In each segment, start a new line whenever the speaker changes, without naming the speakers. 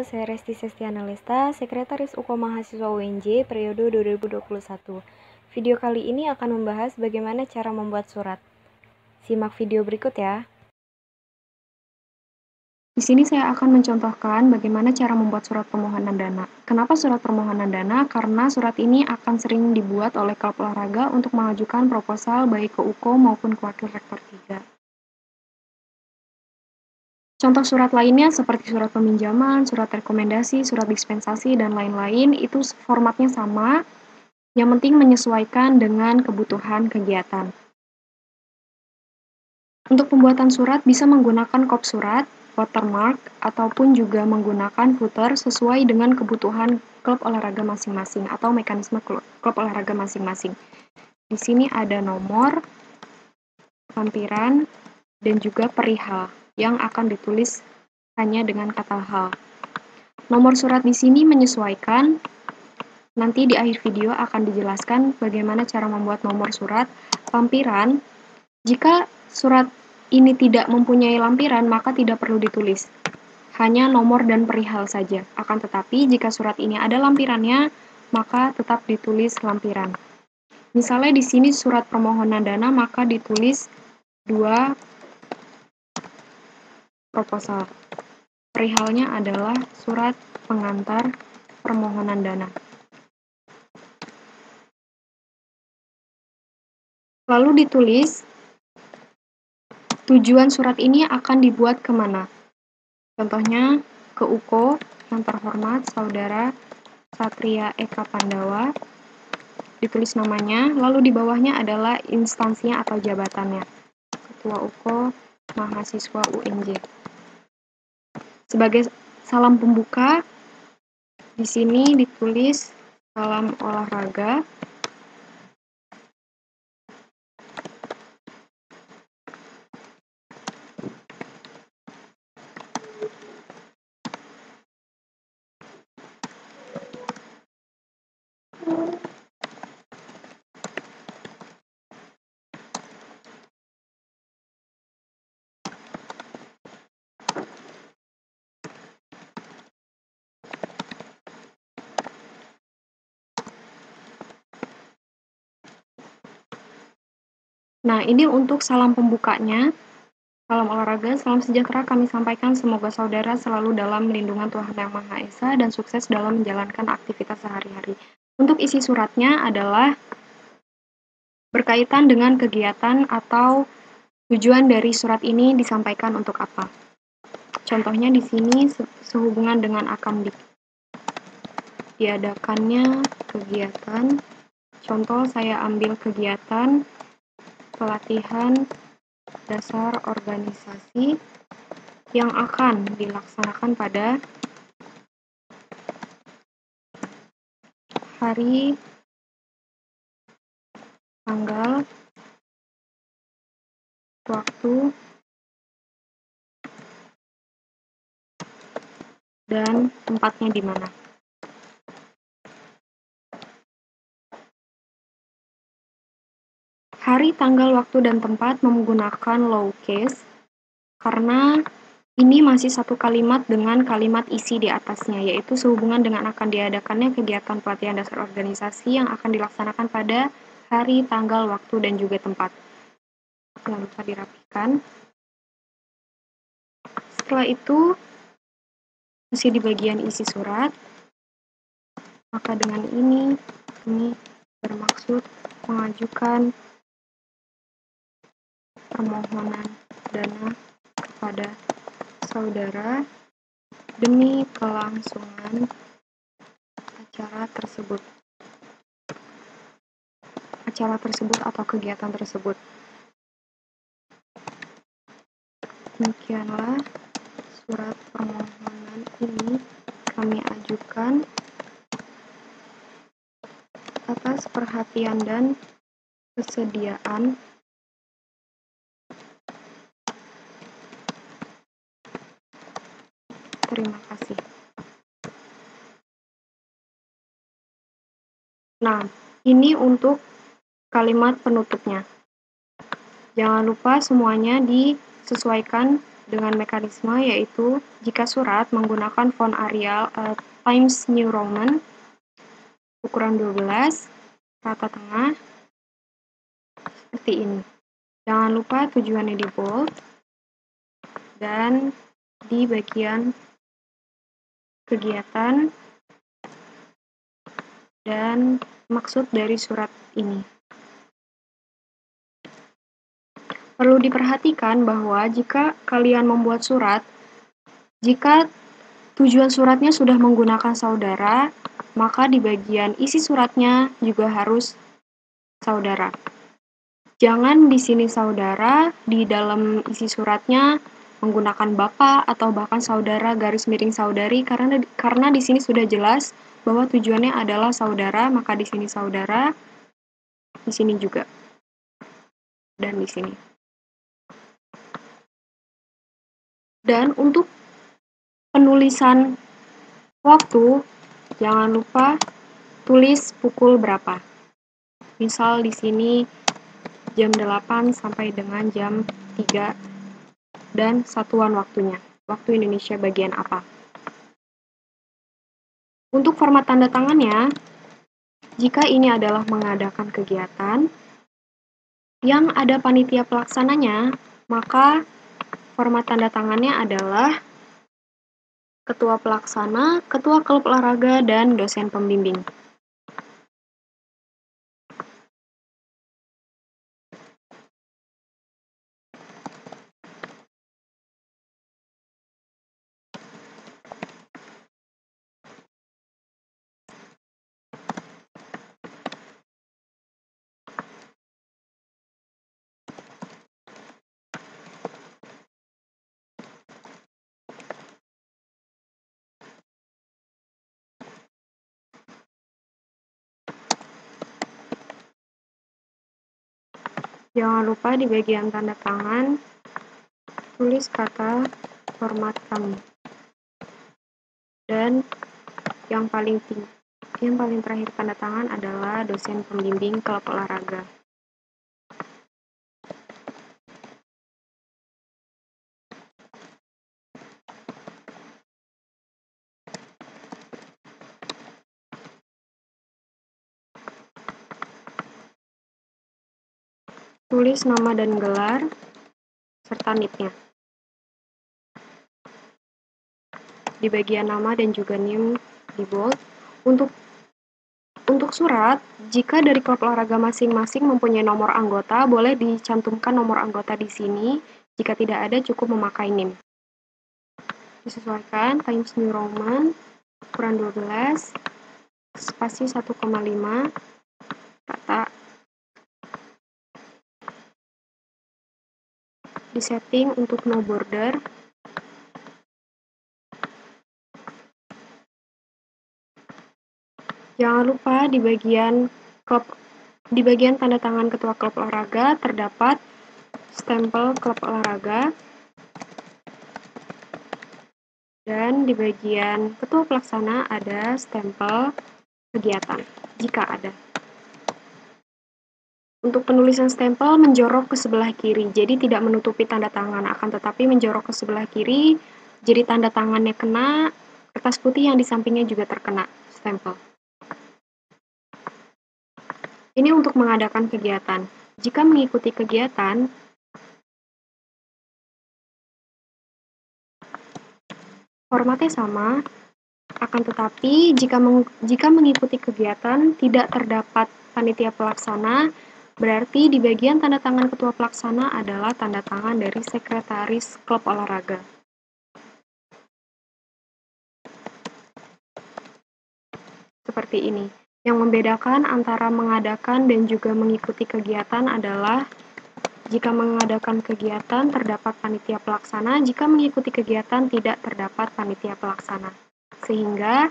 saya Resti Sestiana Lesta, Sekretaris UKO Mahasiswa UNJ periode 2021. Video kali ini akan membahas bagaimana cara membuat surat. Simak video berikut ya.
Di sini saya akan mencontohkan bagaimana cara membuat surat permohonan dana. Kenapa surat permohonan dana? Karena surat ini akan sering dibuat oleh klub olahraga untuk mengajukan proposal baik ke UKO maupun ke Wakil Rektor 3. Contoh surat lainnya seperti surat peminjaman, surat rekomendasi, surat dispensasi, dan lain-lain itu formatnya sama, yang penting menyesuaikan dengan kebutuhan kegiatan. Untuk pembuatan surat bisa menggunakan kop surat, watermark, ataupun juga menggunakan footer sesuai dengan kebutuhan klub olahraga masing-masing atau mekanisme klub olahraga masing-masing. Di sini ada nomor, lampiran, dan juga perihal yang akan ditulis hanya dengan kata hal. Nomor surat di sini menyesuaikan. Nanti di akhir video akan dijelaskan bagaimana cara membuat nomor surat. Lampiran, jika surat ini tidak mempunyai lampiran, maka tidak perlu ditulis. Hanya nomor dan perihal saja. Akan tetapi, jika surat ini ada lampirannya, maka tetap ditulis lampiran. Misalnya di sini surat permohonan dana, maka ditulis 2 proposal. Perihalnya adalah surat pengantar permohonan dana. Lalu ditulis tujuan surat ini akan dibuat kemana. Contohnya ke UKO yang terhormat Saudara Satria Eka Pandawa. Ditulis namanya, lalu di bawahnya adalah instansinya atau jabatannya. Ketua UKO Mahasiswa UNJ. Sebagai salam pembuka, di sini ditulis salam olahraga. Nah, ini untuk salam pembukanya. Salam olahraga, salam sejahtera kami sampaikan semoga saudara selalu dalam lindungan Tuhan Yang Maha Esa dan sukses dalam menjalankan aktivitas sehari-hari. Untuk isi suratnya adalah berkaitan dengan kegiatan atau tujuan dari surat ini disampaikan untuk apa. Contohnya di sini sehubungan dengan akan diadakannya kegiatan. Contoh saya ambil kegiatan pelatihan dasar organisasi yang akan dilaksanakan pada hari, tanggal, waktu, dan tempatnya di mana. Hari, tanggal, waktu, dan tempat menggunakan lowercase karena ini masih satu kalimat dengan kalimat isi di atasnya, yaitu sehubungan dengan akan diadakannya kegiatan pelatihan dasar organisasi yang akan dilaksanakan pada hari, tanggal, waktu, dan juga tempat. Jangan lupa dirapikan. Setelah itu, masih di bagian isi surat, maka dengan ini bermaksud mengajukan permohonan dana kepada saudara demi kelangsungan acara tersebut atau kegiatan tersebut. Demikianlah surat permohonan ini kami ajukan atas perhatian dan kesediaan terima kasih. Nah, ini untuk kalimat penutupnya. Jangan lupa semuanya disesuaikan dengan mekanisme yaitu jika surat menggunakan font Arial Times New Roman ukuran 12, rata tengah, seperti ini. Jangan lupa tujuannya di bold, dan di bagian kegiatan dan maksud dari surat ini. Perlu diperhatikan bahwa jika kalian membuat surat, jika tujuan suratnya sudah menggunakan saudara, maka di bagian isi suratnya juga harus saudara. Jangan di sini saudara, di dalam isi suratnya menggunakan bapak atau bahkan saudara garis miring saudari karena di sini sudah jelas bahwa tujuannya adalah saudara, maka di sini saudara, di sini juga, dan di sini. Dan untuk penulisan waktu, jangan lupa tulis pukul berapa. Misal di sini jam 8 sampai dengan jam 3 dan satuan waktunya. Waktu Indonesia bagian apa. Untuk format tanda tangannya, jika ini adalah mengadakan kegiatan yang ada panitia pelaksananya, maka format tanda tangannya adalah ketua pelaksana, ketua klub olahraga, dan dosen pembimbing. Jangan lupa di bagian tanda tangan, tulis kata format kami. Dan yang paling terakhir tanda tangan adalah dosen pembimbing klub olahraga. Tulis nama dan gelar, serta NIP-nya. Di bagian nama dan juga NIM di bold. Untuk surat, jika dari klub olahraga masing-masing mempunyai nomor anggota, boleh dicantumkan nomor anggota di sini. Jika tidak ada, cukup memakai NIM. Disesuaikan, Times New Roman, ukuran 12, spasi 1,5, rata. Disetting untuk no border. Jangan lupa di bagian tanda tangan ketua klub olahraga terdapat stempel klub olahraga, dan di bagian ketua pelaksana ada stempel kegiatan jika ada. Untuk penulisan stempel menjorok ke sebelah kiri, jadi tidak menutupi tanda tangan, akan tetapi menjorok ke sebelah kiri, jadi tanda tangannya kena, kertas putih yang di sampingnya juga terkena stempel. Ini untuk mengadakan kegiatan. Jika mengikuti kegiatan, formatnya sama, akan tetapi jika mengikuti kegiatan tidak terdapat panitia pelaksana, berarti di bagian tanda tangan ketua pelaksana adalah tanda tangan dari sekretaris klub olahraga. Seperti ini. Yang membedakan antara mengadakan dan juga mengikuti kegiatan adalah jika mengadakan kegiatan terdapat panitia pelaksana, jika mengikuti kegiatan tidak terdapat panitia pelaksana. Sehingga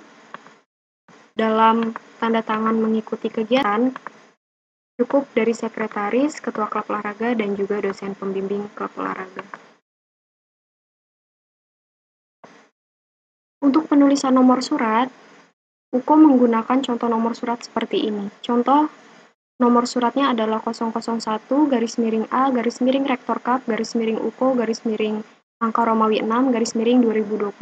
dalam tanda tangan mengikuti kegiatan cukup dari sekretaris, ketua klub olahraga, dan juga dosen pembimbing klub olahraga. Untuk penulisan nomor surat, UKO menggunakan contoh nomor surat seperti ini. Contoh nomor suratnya adalah 001 garis miring A garis miring Rektor Kap garis miring UKO garis miring angka Romawi 6 garis miring 2021.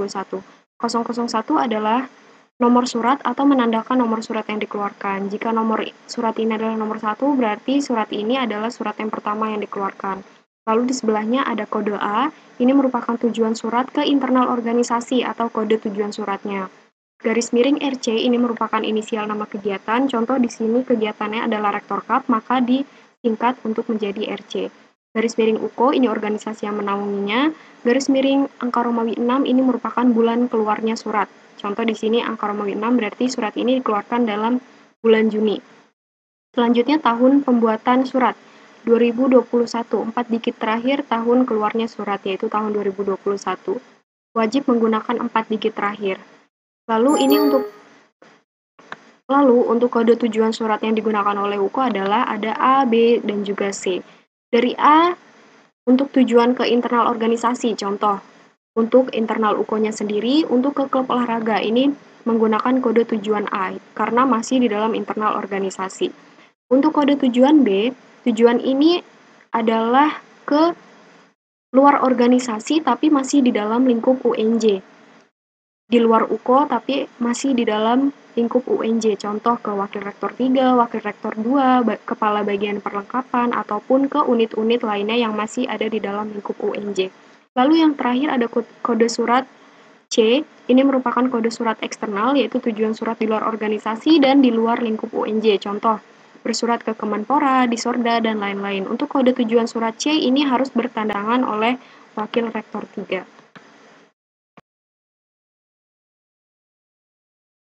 001 adalah nomor surat atau menandakan nomor surat yang dikeluarkan. Jika nomor surat ini adalah nomor 1, berarti surat ini adalah surat yang pertama yang dikeluarkan. Lalu di sebelahnya ada kode A, ini merupakan tujuan surat ke internal organisasi atau kode tujuan suratnya. Garis miring RC ini merupakan inisial nama kegiatan, contoh di sini kegiatannya adalah Rektor Cup, maka disingkat untuk menjadi RC. Garis miring UKO ini organisasi yang menaunginya. Garis miring angka Romawi 6 ini merupakan bulan keluarnya surat. Contoh di sini angka Romawi 6 berarti surat ini dikeluarkan dalam bulan Juni. Selanjutnya tahun pembuatan surat 2021, 4 digit terakhir tahun keluarnya surat yaitu tahun 2021. Wajib menggunakan 4 digit terakhir. Lalu untuk kode tujuan surat yang digunakan oleh UKO adalah ada A, B, dan juga C. Dari A, untuk tujuan ke internal organisasi, contoh, untuk internal UKO-nya sendiri, untuk ke klub olahraga, ini menggunakan kode tujuan A, karena masih di dalam internal organisasi. Untuk kode tujuan B, tujuan ini adalah ke luar organisasi, tapi masih di dalam lingkup UNJ. Di luar UKO, tapi masih di dalam lingkup UNJ, contoh ke Wakil Rektor 3, Wakil Rektor 2, Kepala Bagian Perlengkapan, ataupun ke unit-unit lainnya yang masih ada di dalam lingkup UNJ. Lalu yang terakhir ada kode surat C, ini merupakan kode surat eksternal, yaitu tujuan surat di luar organisasi dan di luar lingkup UNJ, contoh bersurat ke Kemenpora, Disorda, dan lain-lain. Untuk kode tujuan surat C ini harus bertanda tangan oleh Wakil Rektor 3.